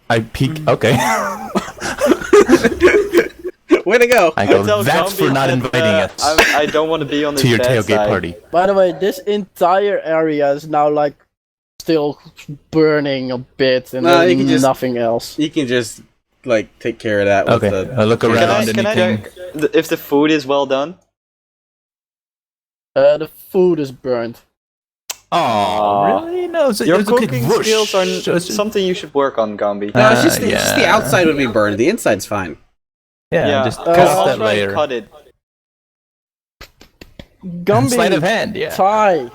I peek. Okay. Way to go! I go. tell That's Gumby for not that, inviting us I don't want to be on this to your bad tailgate side. party. By the way, this entire area is now like still burning a bit, and No, there's you can just- nothing else. You can just like take care of that with Okay. the. I look Can around. I Anything? check if the food is well done? The food is burned. Oh, really? No. It's Your it's a big cooking whoosh. skills are It's- something you should work on, Gumby. No, it's just, it's just the yeah. outside would be burned. The inside's fine. Yeah. Just cut I'll off that try layer. and cut it. Gumby, Sleight of hand. Yeah. Ty.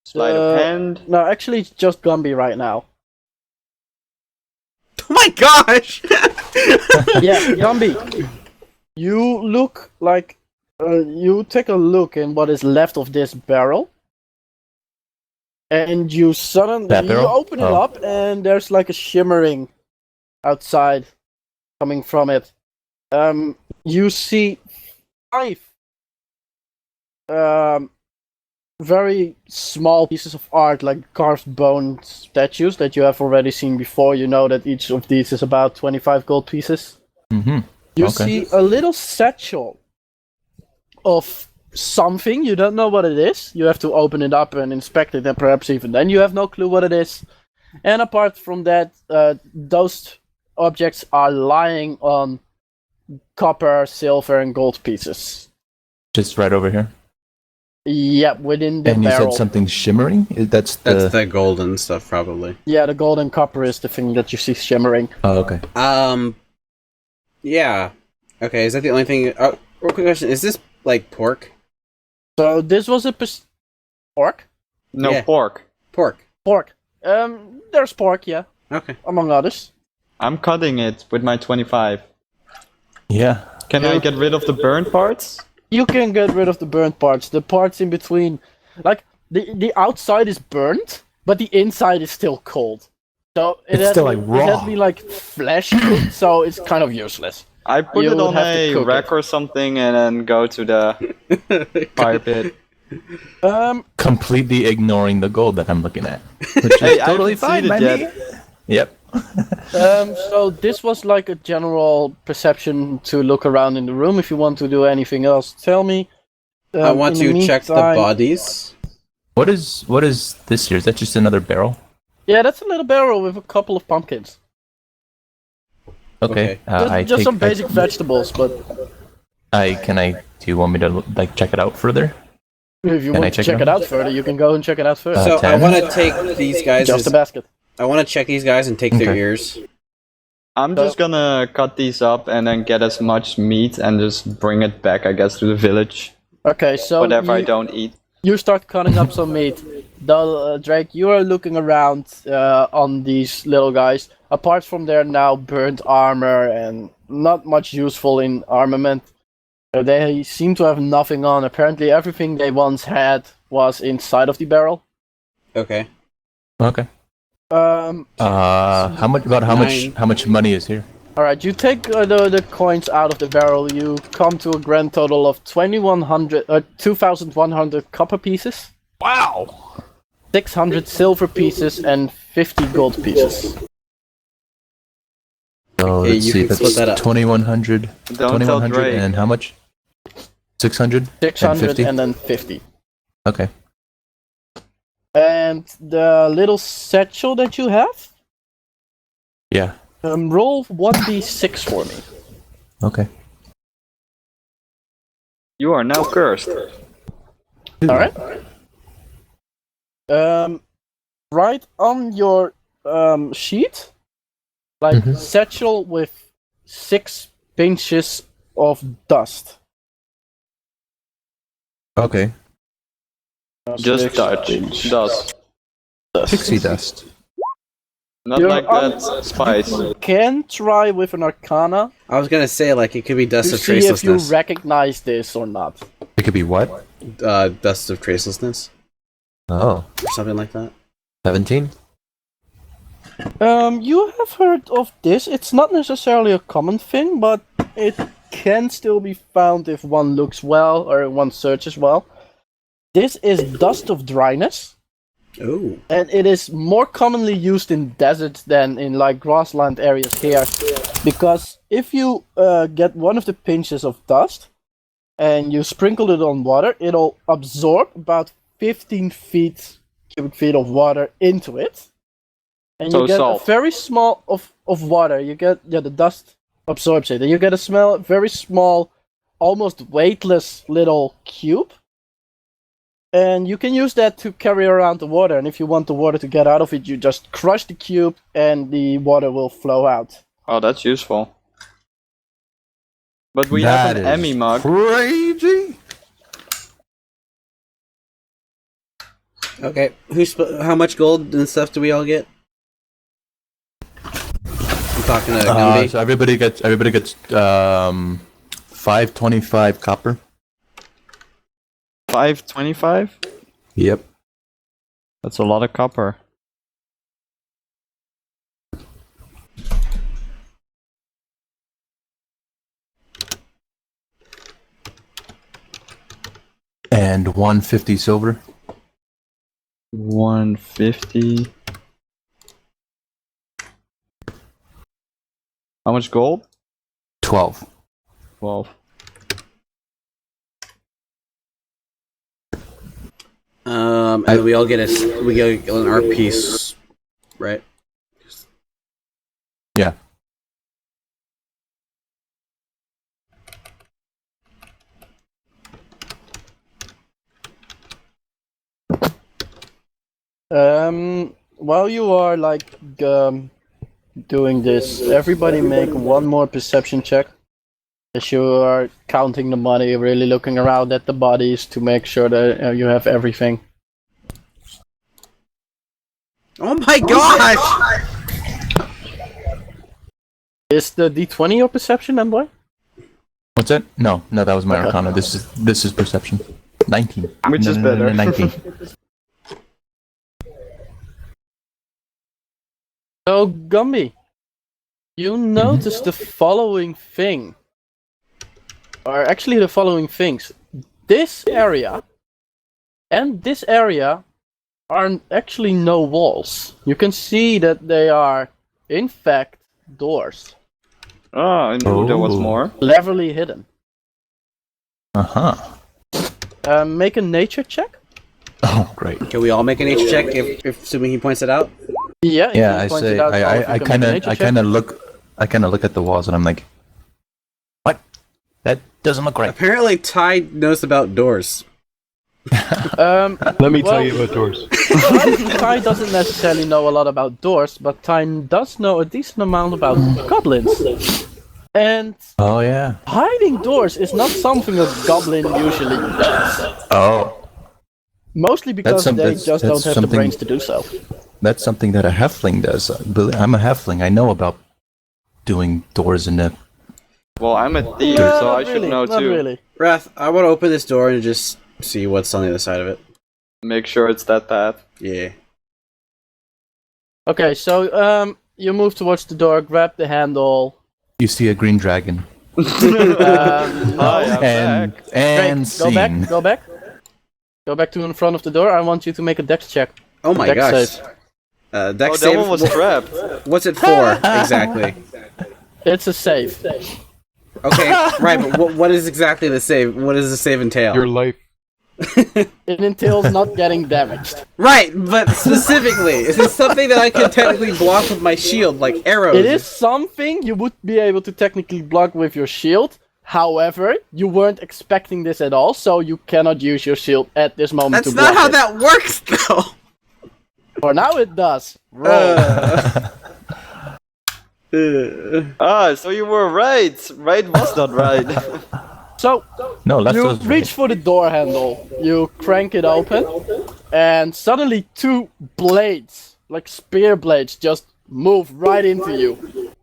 Sleight of hand. No, actually, it's just Gumby right now. Oh my gosh! Yeah, Gumby. You look like you take a look in what is left of this barrel, and you suddenly That barrel? open it Oh. up, and there's like a shimmering outside coming from it. You see 5 very small pieces of art, like carved bone statues that you have already seen before. You know that each of these is about 25 gold pieces. Mm-hmm. You Okay. see a little satchel of something. You don't know what it is. You have to open it up and inspect it, and perhaps even then you have no clue what it is. And apart from that, those objects are lying on copper, silver, and gold pieces. Just right over here. Yeah, within the And you barrel. said something shimmering? That's That's the golden stuff, probably. Yeah, the gold and copper is the thing that you see shimmering. Oh, okay. Yeah. Okay, is that the only thing? Oh, real quick question: is this like pork? So this was a pork. No Yeah. pork. Pork. Pork. There's pork, yeah, Okay. among others. I'm cutting it with my 25. Yeah. Can I get rid of the burnt parts? You can get rid of the burnt parts. The parts in between, like the outside is burnt, but the inside is still cold. So It's has still, been- like, raw. It has been like flesh cooked, so it's kind of useless. I put You it would on have to a cook rack it. or something and then go to the fire pit. Completely ignoring the gold that I'm looking at. Which is Hey, I totally haven't fine seen by it me. yet. Yep. So this was like a general perception to look around in the room. If you want to do anything else, tell me. I want in to check the meantime- bodies. What is this here? Is that just another barrel? Yeah, that's a little barrel with a couple of pumpkins. Okay. Okay. Just some basic vegetables, but Do you want me to like check it out further? if you Can I want to check check it it out further, you can go and check it out first. So I 10. want to take these guys. Just a basket. I want to check these guys and take their Okay. ears. I'm just gonna cut these up and then get as much meat and just bring it back, I guess, to the village. Okay, so Whatever I you, don't eat. you start cutting up some meat. Drake, you are looking around on these little guys. Apart from their now burnt armor and not much useful in armament, they seem to have nothing on. Apparently, everything they once had was inside of the barrel. Okay. Okay. How much? About Nine. how much money is here? All right, you take the coins out of the barrel. You come to a grand total of 2,100 copper pieces. Wow. 600 silver pieces and 50 gold pieces. So Okay, let's you see. can split that That's up. 2,100. Don't tell 2,100 Drake. and how much? 600. 600 and then 50. Okay. And the little satchel that you have, Yeah. roll 1d6 for me. Okay. You are now cursed. Alright. Right on your sheet, like satchel with 6 pinches of dust. Okay. Just 6 touch. pinch Dust. Pixie dust. Not You're like that spice. You can try with an arcana I was gonna say like it could be dust to of see if you tracelessness. recognize this or not. It could be what? Dust of tracelessness Oh. or something like that. 17? You have heard of this. It's not necessarily a common thing, but it can still be found if one looks well or one searches well. This is dust of dryness. Ooh. And it is more commonly used in deserts than in like grassland areas here, because if you get one of the pinches of dust and you sprinkle it on water, it'll absorb about 15 cubic feet of water into it, and So you get salt. a very small of water. You get the dust absorbs it, and you get a very small, almost weightless little cube. And you can use that to carry around the water, and if you want the water to get out of it, you just crush the cube and the water will flow out. Oh, that's useful. But we That have an is Emmy mug. Crazy. Okay, how much gold and stuff do we all get? I'm talking to Gumby. So everybody gets 525 copper. 525? Yep. That's a lot of copper. And 150 silver. 150. How much gold? 12. 12. And we all get an art piece, right? Yeah. While you are like doing this, everybody make one more perception check. As you are counting the money, really looking around at the bodies to make sure that you have everything. Oh my gosh! Is the D20 your perception, boy? What's that? No, that was my arcana. This is perception. 19. Which is better. 19. So, Gumby, you notice the following thing. Or actually the following things. This area and this area are actually no walls. You can see that they are, in fact, doors. Oh, I knew there was Oh. more. Cleverly hidden. Uh-huh. Make a nature check. Oh, great. Can we all make a nature check if assuming he points it out? Yeah, Yeah, he I pointed say out how you I can make a nature check. kind of look at the walls and I'm like, what? That doesn't look right. Apparently, Ty knows about doors. Let me tell you about doors. Ty doesn't necessarily know a lot about doors, but Ty does know a decent amount about goblins. And Oh yeah. hiding doors is not something a goblin usually does. Oh, Mostly because some- they that's- just don't that's have the something- brains to do so. that's something that a halfling does. I'm a halfling. I know about doing doors in the. Well, I'm a thief, No, so not I should really, know not too. really. Wrath, I want to open this door and just see what's on the other side of it. Make sure it's that bad. Yeah. Okay, so you move towards the door, grab the handle. You see a green dragon. Hi, I'm And back. and Great, scene. go back. Go back to in front of the door. I want you to make a dex check. Oh my Dex gosh. save. Dex Oh, save. that one was trapped. What's it for exactly? It's a save. Okay, right, but what is exactly the save? What does the save entail? Your life. It entails not getting damaged. Right, but specifically, is it something that I can technically block with my shield, like arrows? It is something you would be able to technically block with your shield. However, you weren't expecting this at all, so you cannot use your shield at this moment That's to block not how it. that works, though. For now it does. Roll. Ah, so you were right. Right was not right. So, No, that's you those reach for the door handle, you crank it open, and suddenly two blades, like spear blades, just move right into you.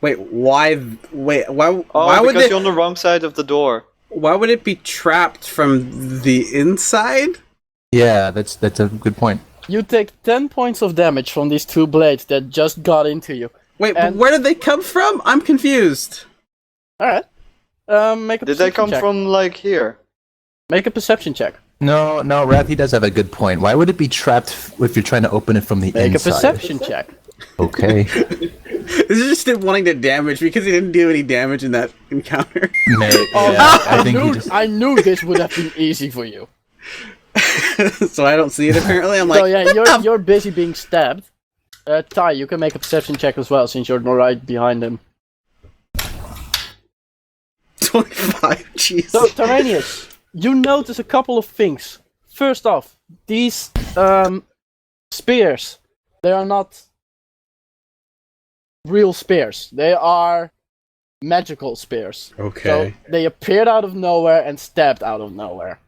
Wait, why? Wait, why? Oh, why would because they? you're on the wrong side of the door. Why would it be trapped from the inside? Yeah, that's a good point. You take 10 points of damage from these two blades that just got into you. Wait, but And- where did they come from? I'm confused. Alright. Make a Did they perception come check. from like here? Make a perception check. No, Rathy does have a good point. Why would it be trapped if you're trying to open it from the Make inside? a perception check. Okay. This is just him wanting to damage because he didn't do any damage in that encounter. I knew this would have been easy for you. So I don't see it apparently. I'm like, So yeah, you're busy being stabbed. Ty, you can make a perception check as well since you're right behind him. 25. Jeez. So Tyraneus, you notice a couple of things. First off, these spears, they are not real spears. They are magical spears. Okay. So they appeared out of nowhere and stabbed out of nowhere.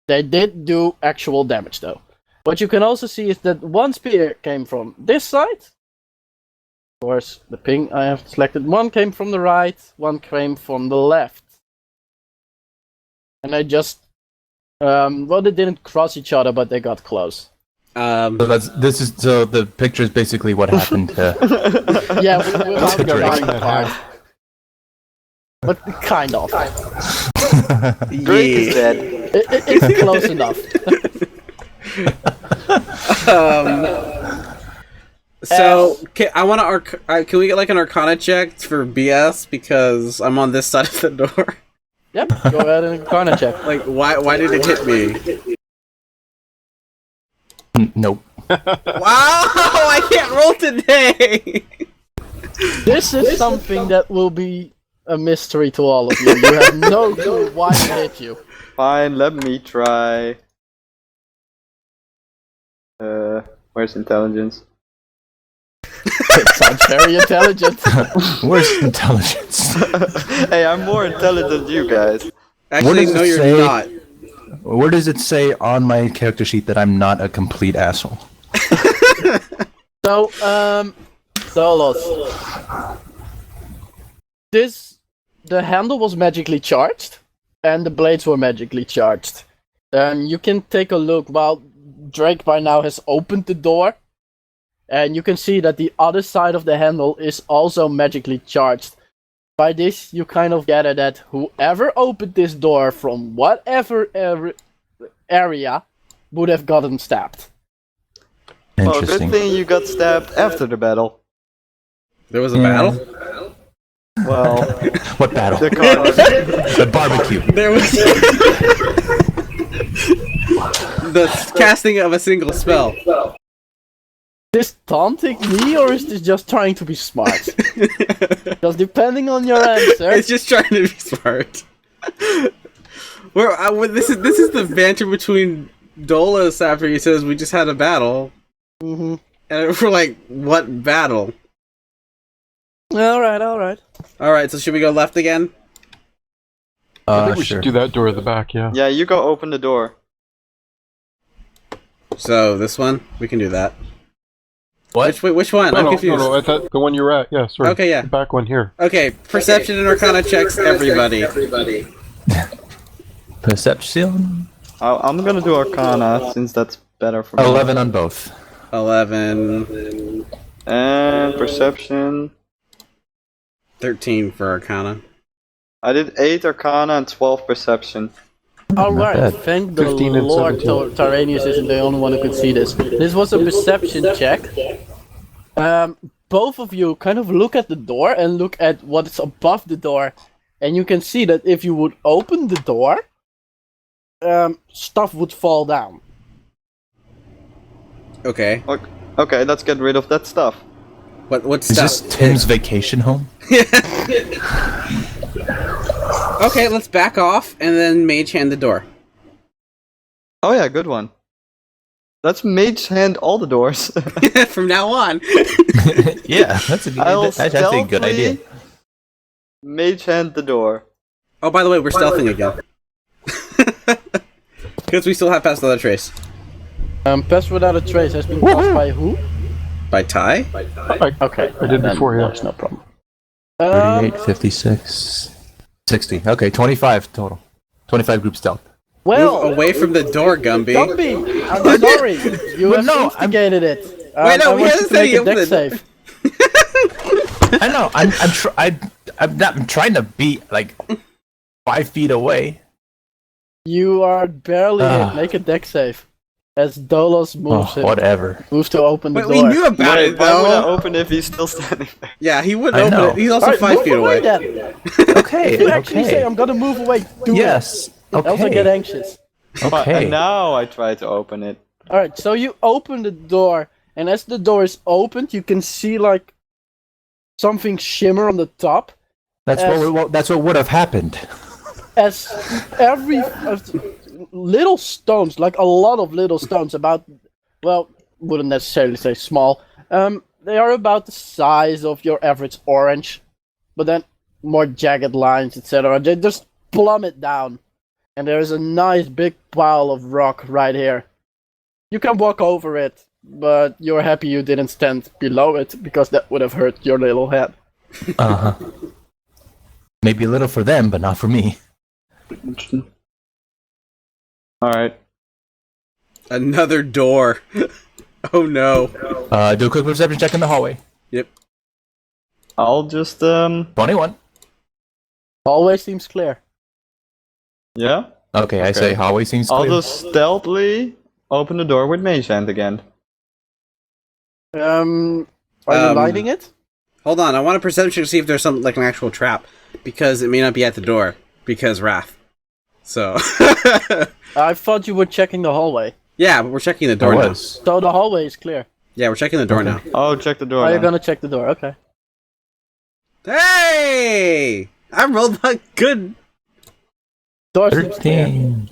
They did do actual damage though. What you can also see is that one spear came from this side. Of course, the ping I have selected. One came from the right, one came from the left. And they just well, they didn't cross each other, but they got close. So the picture is basically what happened to. Yeah, without To the Drake. dying part. But kind of. Drake is dead. It's close enough. So can we get like an Arcana check for BS because I'm on this side of the door? Yep, go ahead and Arcana check. Like why did it hit me? Nope. Wow! I can't roll today. This is something that will be a mystery to all of you. You have no clue why it hit you. Fine, let me try. Where's intelligence? It sounds very intelligent. Where's intelligence? Hey, I'm more intelligent than you guys. Actually, does no, it you're say? not. Where does it say on my character sheet that I'm not a complete asshole? So, Dolos. The handle was magically charged, and the blades were magically charged. You can take a look. Well, Drake by now has opened the door, and you can see that the other side of the handle is also magically charged. By this, you kind of gather that whoever opened this door from whatever area would have gotten stabbed. Well, Interesting. good thing you got stabbed after the battle. There was a battle? Well, What battle? the car. The barbecue. There was the casting of a single spell. Is this taunting me, or is this just trying to be smart? Because depending on your answer... It's just trying to be smart. This is the banter between Dolos after he says we just had a battle. Mm-hmm. And we're like, what battle? Alright. Alright, so should we go left again? I think we Sure. should do that door at the back, yeah. Yeah, you go open the door. So, this one? We can do that. What? Which one? I'm confused. No, I thought the one you were at, yeah, sorry. Okay, yeah. The back one here. Okay, perception and Arcana checks, everybody. Perception. I'm gonna do Arcana since that's better for me. 11 on both. 11, And Perception. 13 for Arcana. I did 8 Arcana and 12 Perception. Alright, bad. thank the 15 and Lord 17. Tyraneus isn't the only one who could see this. This was a perception check. Both of you kind of look at the door and look at what's above the door. And you can see that if you would open the door, stuff would fall down. Okay. Okay, let's get rid of that stuff. What's Is that? this Tim's vacation home? Okay, let's back off and then mage hand the door. Oh yeah, good one. Let's mage hand all the doors. From now on. Yeah, that's actually a good idea. Mage hand the door. Oh, by the way, we're stealthing again. Because we still have Pass Without a Trace. Pass Without a Trace has been cast by who? By Ty? Okay, I did then before, yeah. there's no problem. 38, 56, 60. Okay, 25 total. 25 group stealth. Well, Move away from the door, Gumby. Gumby, I'm sorry. You have no, instigated it. Wait, no, I we want haven't you to said make he a deck opened save. I know. I'm trying to be like 5 feet away. You are barely hit. Make a deck save. As Dolos moves to open the door. We knew about it, Why would I though. open if he's still standing there? Yeah, he wouldn't I open know. it. He's also Alright, 5 move feet away. then. Okay, You actually say, okay. I'm gonna move away. Do Yes. it. Else I get Okay. anxious. Okay. And now I try to open it. Alright, so you open the door, and as the door is opened, you can see like something shimmer on the top. That's what would have happened. As every little stones, like a lot of little stones, wouldn't necessarily say small. They are about the size of your average orange, but then more jagged lines, etc. They just plummet down, and there is a nice big pile of rock right here. You can walk over it, but you're happy you didn't stand below it, because that would have hurt your little head. Uh-huh. Maybe a little for them, but not for me. Alright. Another door. Oh no. Do a quick perception check in the hallway. Yep. I'll just, 21. Always seems clear. yeah? Okay, I say hallway seems I'll clear. just stealthily open the door with Mage Hand again. Are you lighting it? Hold on, I want a perception to see if there's some like an actual trap, because it may not be at the door because wrath. So. I thought you were checking the hallway. Yeah, but we're checking the door now. So the hallway is clear. Yeah, we're checking the door now. Oh, check the door. Are you then. gonna check the door? Okay. Hey! I rolled a good Door seems clear. 13.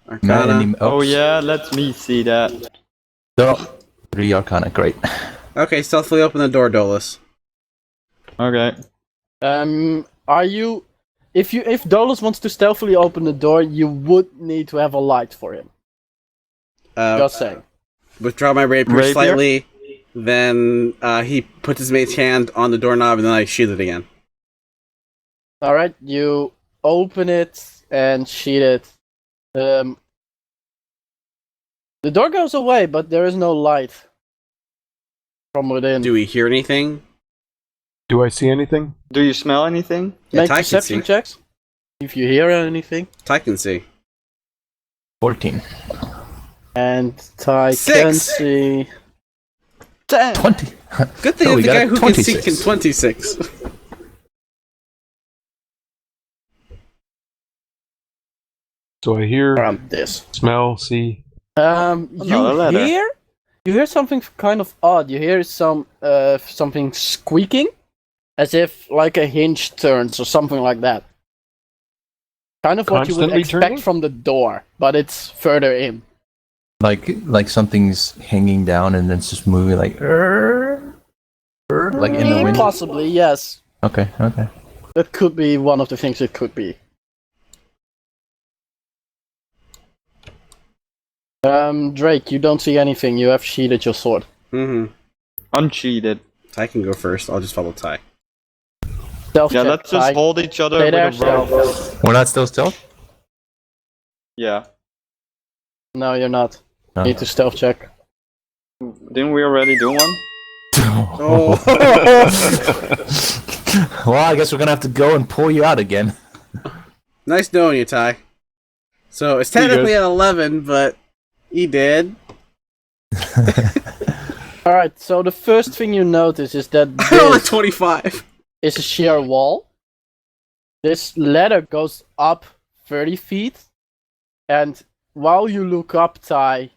Arcana. Oh yeah, let me see that. So, 3 Arcana, great. Okay, stealthily open the door, Dolos. Okay. Are you? If Dolos wants to stealthily open the door, you would need to have a light for him. Just saying. Withdraw my rapier Rapier? slightly, then he puts his mate's hand on the doorknob, and then I shoot it again. All right, you open it and sheet it. The door goes away, but there is no light from within. Do we hear anything? Do I see anything? Do you smell anything? Yeah, Make Ty can perception see. checks. If you hear anything, Ty can see. 14. and Ty 6. can see. 20. Good thing Oh, we the got guy a who can see 26. can 26. So I hear, Around this. smell, see. Another letter. You hear something kind of odd. You hear something squeaking, as if like a hinge turns or something like that. Kind of what you would Constantly expect turning? from the door, but it's further in. Like something's hanging down and then it's just moving like like in the wind. Possibly, yes. Okay. That could be one of the things it could be. Drake, you don't see anything. You have sheatheded your sword. Mm-hmm. Uncheated. Ty can go first. I'll just follow Ty. Stealth Yeah, check, let's just Ty. hold each other Stay with there, a rope. stealth. We're not still stealth? Yeah. No, you're not. No. Need to stealth check. Didn't we already do one? Oh. Well, I guess we're gonna have to go and pull you out again. Nice knowing you, Ty. So it's technically at 11, but he did. Alright, so the first thing you notice is that I rolled a this 25. is a sheer wall. This ladder goes up 30 feet, and while you look up, Ty,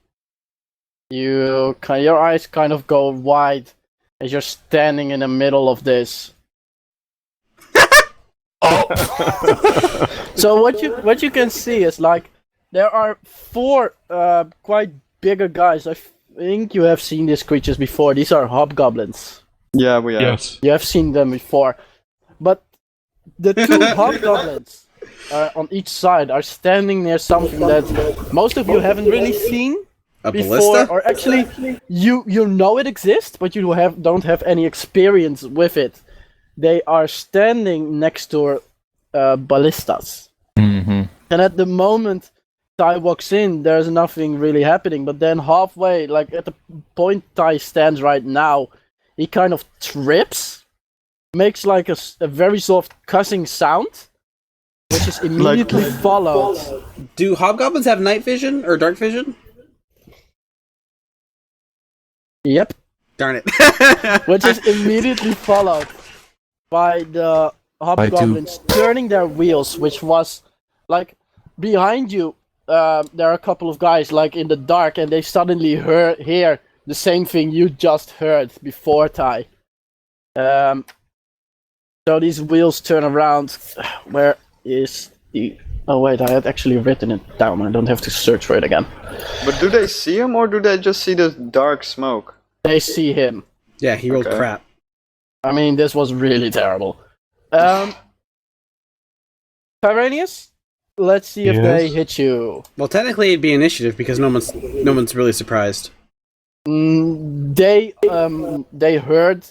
your eyes kind of go wide as you're standing in the middle of this. So what you can see is like there are 4 quite bigger guys. I think you have seen these creatures before. These are hobgoblins. Yeah, we have. Yes. You have seen them before, but the 2 hobgoblins on each side are standing near something that most of you haven't really seen A before, ballista? or actually you know it exists, but you don't have any experience with it. They are standing next to ballistas, Mm-hmm. and at the moment Ty walks in, there's nothing really happening. But then halfway, like at the point Ty stands right now, he kind of trips, makes like a very soft cussing sound, which which is immediately followed. Do hobgoblins have night vision or dark vision? Yep. Darn it. Which is immediately followed by the hobgoblins turning their wheels, which was like behind you. There are a couple of guys like in the dark, and they suddenly hear the same thing you just heard before, Ty. So these wheels turn around. Where is the? Oh wait, I had actually written it down. I don't have to search for it again. But do they see him or do they just see the dark smoke? They see him. Yeah, he rolled crap. I mean, this was really terrible. Tyraneus, let's see if they hit you. Well, technically it'd be initiative because no one's really surprised. They heard,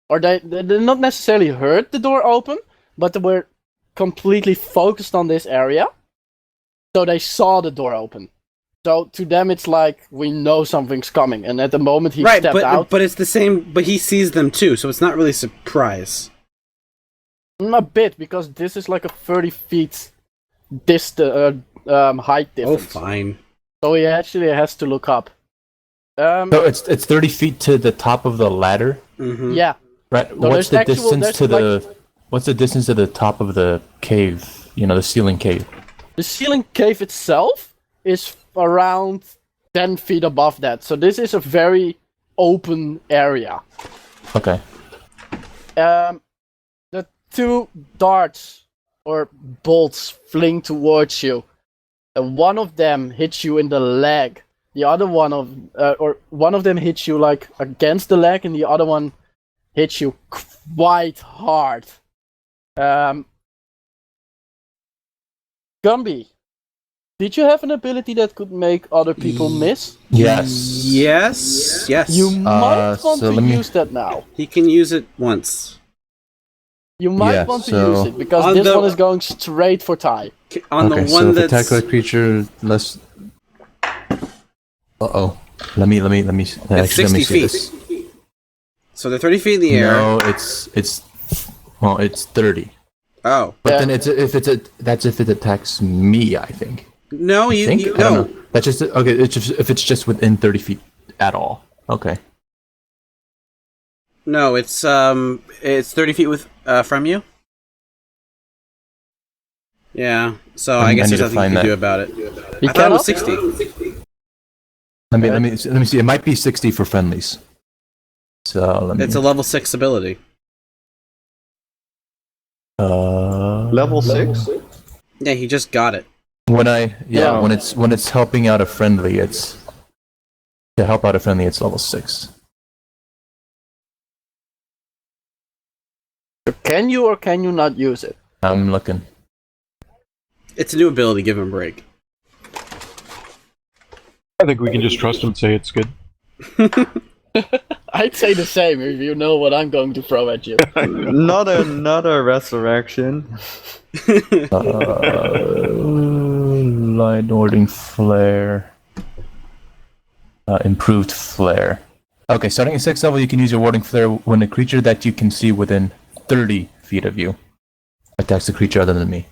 or they not necessarily heard the door open, but they were completely focused on this area, so they saw the door open. So to them, it's like we know something's coming, and at the moment he stepped out. But it's the same. But he sees them too, so it's not really surprise. A bit, because this is like a 30 feet height difference. Oh, fine. So he actually has to look up. So it's 30 feet to the top of the ladder. Mm-hmm. Yeah. Right. No, what's the distance to like, What's the distance to the top of the cave? You know, the ceiling cave. The ceiling cave itself is around 10 feet above that. So this is a very open area. Okay. The two darts or bolts fling towards you. And one of them hits you in the leg. The other one of them hits you like against the leg, and the other one hits you quite hard. Gumby, did you have an ability that could make other people miss? Yes. Yes. You might want so to use that now. He can use it once. You might want to use it, because this one is going straight for Ty. On the one so if that's... attack a creature, let's... Uh-oh. Let me It's 60 feet. This. So they're 30 feet in the air. No, it's 30. Oh. But then that's if it attacks me, I think. No, I don't know. That's just okay. It's just, if it's just within 30 feet at all. Okay. No, it's 30 feet from you. Yeah. So I guess there's nothing you can do about it. I thought it was 60. Let me see. It might be 60 for friendlies. So It's a level 6 ability. Level 6? Yeah, he just got it. When it's helping out a friendly, it's to help out a friendly. It's level 6. Can you or can you not use it? I'm looking. It's a new ability. Give him a break. I think we can just trust him and say it's good. I'd say the same if you know what I'm going to throw at you. Not another resurrection. Light warding flare. Improved flare. Okay, starting at 6th level, you can use your warding flare when a creature that you can see within 30 feet of you attacks a creature other than me.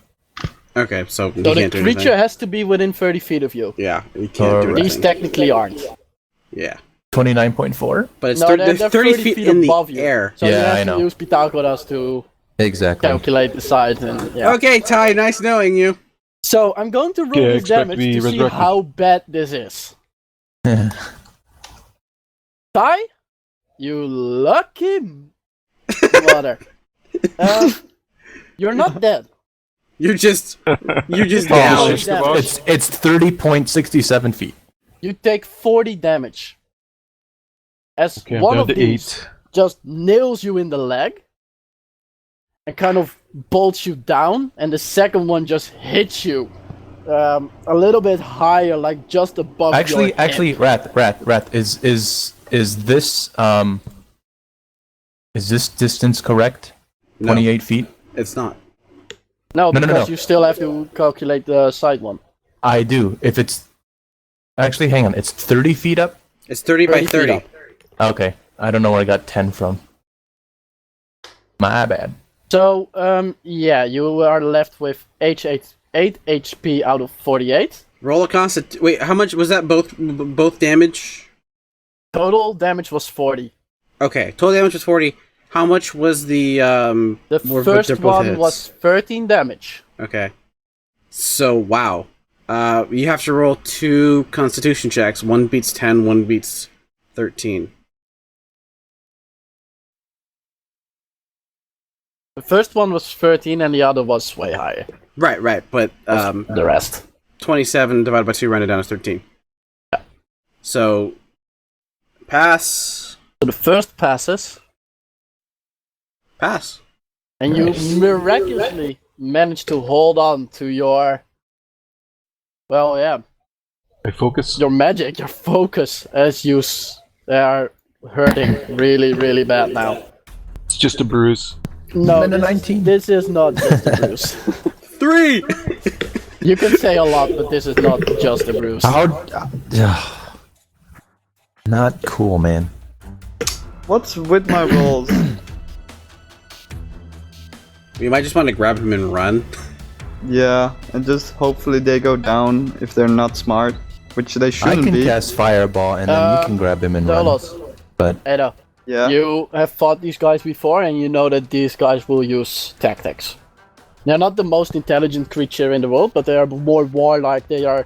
Okay, so the creature has to be within 30 feet of you. Yeah, we can't do anything. These technically aren't. Yeah. 29.4? But it's they're 30 feet in above the you. air. So you Yeah, have I to know. use Pythagoras to calculate the size. And, yeah. Okay, Ty, nice knowing you. So I'm going to roll Yeah, this expect damage me to see resurrected. how bad this is. Ty, you lucky mother. You're not dead. You just Oh, down. it's 30.67 feet. You take 40 damage. As Okay, I'm one down of to these 8. just nails you in the leg and kind of bolts you down, and the second one just hits you a little bit higher, like just above your head. Actually, Wrath, is this distance correct? No. 28 feet? It's not. No, No. because you still have to calculate the side one. I do. If it's... Actually, hang on. It's 30 feet up? It's 30 by 30 feet 30. up. Okay. I don't know where I got 10 from. My bad. So, yeah, you are left with 8 HP out of 48. Roll a Wait, how much was that? Both damage? Total damage was 40. Okay, total damage was 40. How much was the The first one was 13 damage. Okay. So, wow. You have to roll 2 Constitution checks. One beats 10, one beats 13. The first one was 13 and the other was way higher. Right, but The rest. 27 divided by 2 rounded down is 13. Yeah. So, pass. So the first passes, Pass. and you miraculously manage to hold on to your... Well, yeah, I focus. your magic, your focus, as they are hurting really, really bad now. It's just a bruise. No, And a 19. this is not just a bruise. 3! You can say a lot, but this is not just a bruise. Not cool, man. What's with my rolls? You might just want to grab him and run. Yeah, and just hopefully they go down if they're not smart, which they I shouldn't can be. cast Fireball, and then you can grab him and run. Dolos, But Edo, Yeah. you have fought these guys before, and you know that these guys will use tactics. They're not the most intelligent creature in the world, but they are more warlike. They are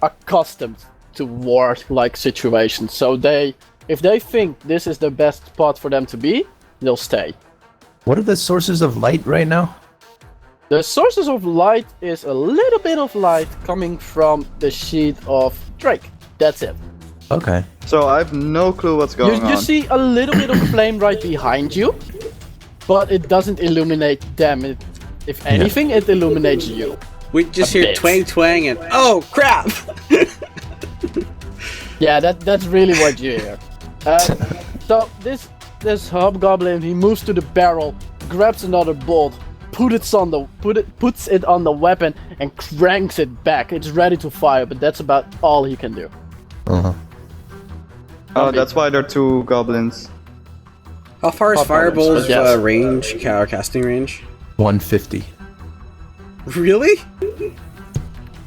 accustomed to war-like situations. So if they think this is the best spot for them to be, they'll stay. what are the sources of light right now? The sources of light is a little bit of light coming from the sheet of Drake. That's it. Okay. So I have no clue what's going You on. see a little bit of flame right behind you, but it doesn't illuminate them. If anything, it illuminates you. We just A hear bit. twang twang and oh crap! Yeah, that's really what you hear. So this hobgoblin, he moves to the barrel, grabs another bolt, puts it on the weapon, and cranks it back. It's ready to fire, but that's about all he can do. Uh-huh. Oh, that's why there are 2 goblins. How far is Pop Fireball's bullets, but yes. range, casting range? 150. Really?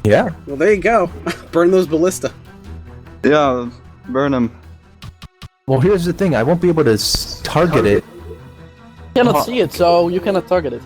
Yeah. Well, there you go. Burn those ballista. Yeah, burn them. Well, here's the thing. I won't be able to target it. You cannot see it, so you cannot target it.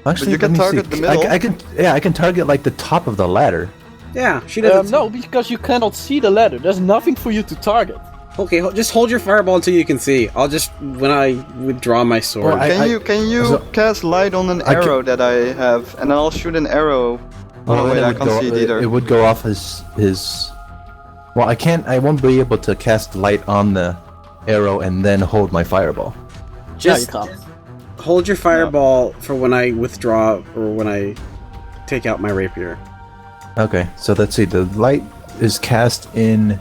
Actually, you can let me target see. the middle. I can target like the top of the ladder. Yeah, she doesn't. No, because you cannot see the ladder. There's nothing for you to target. Okay, just hold your fireball until you can see. I'll just when I withdraw my sword. Well, Can you so- cast light on an arrow that I have, and then I'll shoot an arrow. Oh wait, then I can't see it either. It would go off his. Well, I can't. I won't be able to cast light on the arrow and then hold my fireball. just No, you can't. hold your fireball for when I withdraw or when I take out my rapier. Okay, so let's see. The light is cast in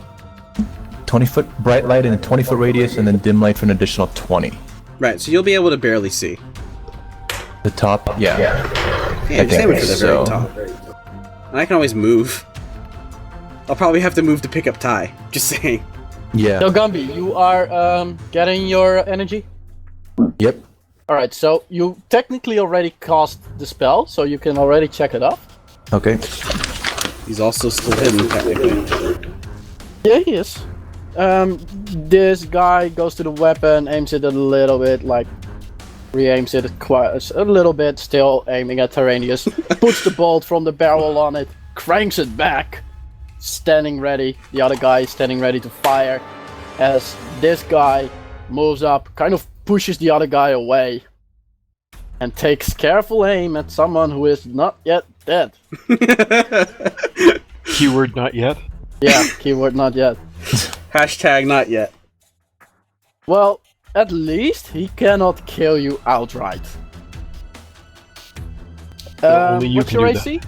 20-foot bright light in a 20-foot radius, and then dim light for an additional 20. Right, so you'll be able to barely see. The top, yeah. Yeah, just aim it for the so. very top. And I can always move. I'll probably have to move to pick up Ty. Just saying. Yeah. So Gumby, you are getting your energy? Yep. Alright, so you technically already cast the spell, so you can already check it off. Okay. He's also still hidden, technically. Yeah, he is. This guy goes to the weapon, aims it a little bit, like re-aims it quite a little bit, still aiming at Tyraneus. Puts the bolt from the barrel on it, cranks it back, standing ready. The other guy is standing ready to fire. As this guy moves up, kind of pushes the other guy away, and takes careful aim at someone who is not yet dead. Keyword not yet. Yeah, keyword not yet. Hashtag not yet. Well, at least he cannot kill you outright. Only you What's can your do AC?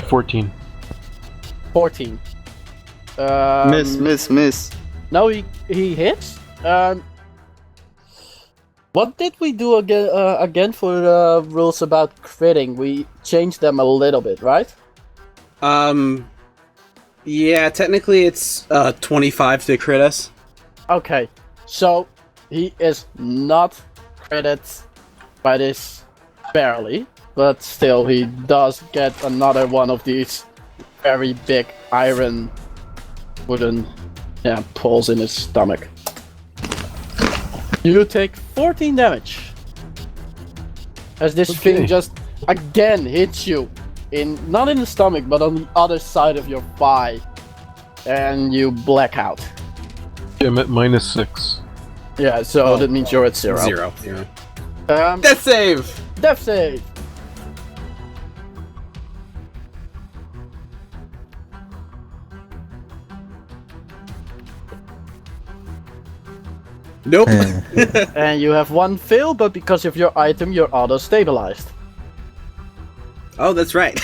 14. 14. Miss. No, he hits. What did we do again for the rules about critting? We changed them a little bit, right? Yeah, technically it's 25 to crit us. Okay, so he is not critted by this barely, but still he does get another one of these very big iron wooden poles in his stomach. You take 14 damage as this thing just again hits you not in the stomach but on the other side of your thigh, and you black out. Yeah, I'm at -6. Yeah, so that means you're at 0. 0. Yeah. Death save! Death save! Nope. And you have 1 fail, but because of your item, you're auto-stabilized. Oh, that's right.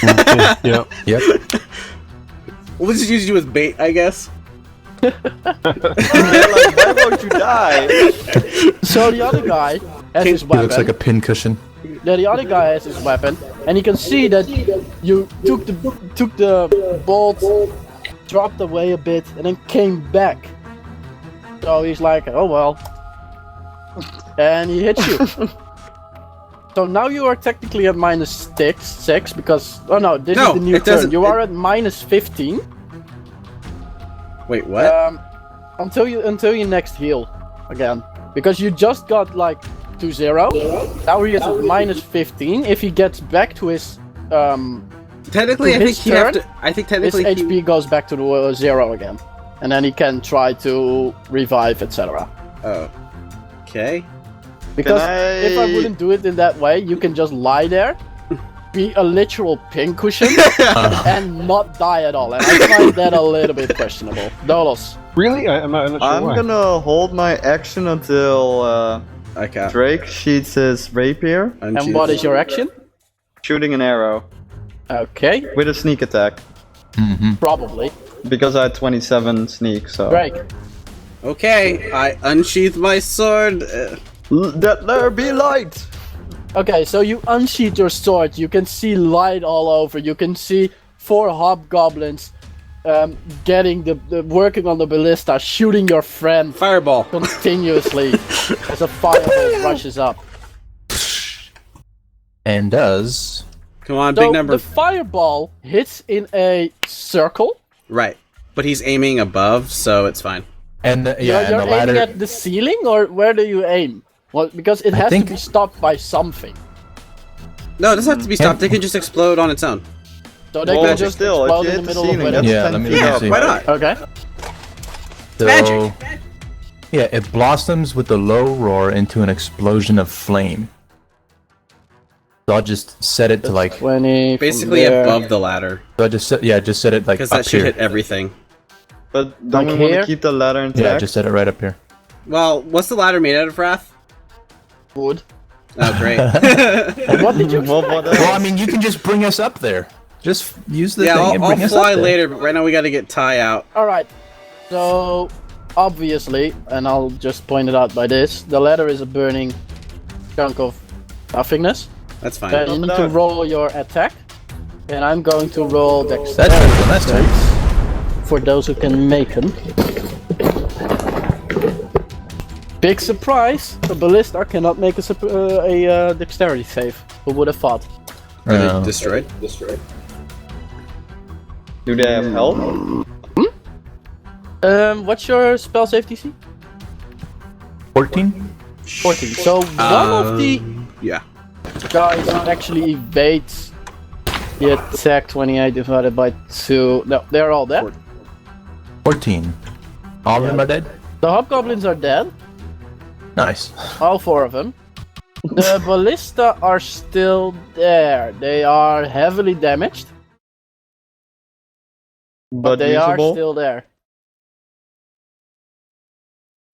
Yeah. Yep. Well, this is usually to do with bait, I guess. Like, why won't you die? So the other guy has his He weapon. looks like a pin cushion. Yeah, the other guy has his weapon, and he can see that you took the bolt, dropped away a bit, and then came back. So he's like, oh well. And he hits you. So now you are technically at -6 because... Oh no, this is the new turn. You are at -15. Wait, what? Until you next heal again. Because you just got like to 0. Now he is at -15. If he gets back to his Technically, to I his think he'd have turn, to. I think his technically HP goes back to the 0 again. And then he can try to revive, etc. Oh. Okay. Because Can if I wouldn't do it in that way, you can just lie there, be a literal pincushion, and not die at all. And I find that a little bit questionable. Dolos. Really? I'm not sure I'm why. gonna hold my action until Okay. Drake sheets his rapier, And what is your action? shooting an arrow Okay, with a sneak attack. probably. Because I had 27 sneak, so... Drake. Okay, I unsheath my sword. Let there be light! Okay, so you unsheath your sword. You can see light all over. You can see 4 hobgoblins working on the ballista, shooting your friend Fireball. continuously as a fireball rushes up. And does... Come on, So big number. the fireball hits in a circle. Right. But he's aiming above, so it's fine. And the, yeah, You're and the aiming ladder... at the ceiling, or where do you aim? Well, because it has think- to be stopped by something. No, it doesn't have to be stopped. They can just explode on its own. So they Well, can just still, if explode you in hit the the middle of ceiling, it. that's Yeah, 10 let me feet up. see. Why not? Okay. So, Magic! Yeah, it blossoms with a low roar into an explosion of flame. So I'll just set it to like... 20. Basically above the ladder. So I just set, just set it like Because up that should here. hit everything. But don't Like we want here? to keep the ladder intact? Yeah, just set it right up here. Well, what's the ladder made out of, Wrath? Wood. Oh, great. And what did you Well, what else? Well, I mean, you can just bring us up there. Just use the Yeah, thing and I'll bring us fly up there. later, but right now we gotta get Ty out. Alright. So, obviously, and I'll just point it out by this, the ladder is a burning chunk of nothingness. That's fine. Then you need to roll your attack. And I'm going to roll That's dexterity that's checks for those who can make them. Big surprise! A ballista cannot make a dexterity save. Who would have thought? Are they destroyed? Do they have health? What's your spell save DC? 14? 14. So one of the Yeah. guys actually evades the attack. 28 divided by 2. No, they're all dead. 14. All of them are dead? The hobgoblins are dead. Nice. All 4 of them. The ballista are still there. They are heavily damaged, but they are usable? still there.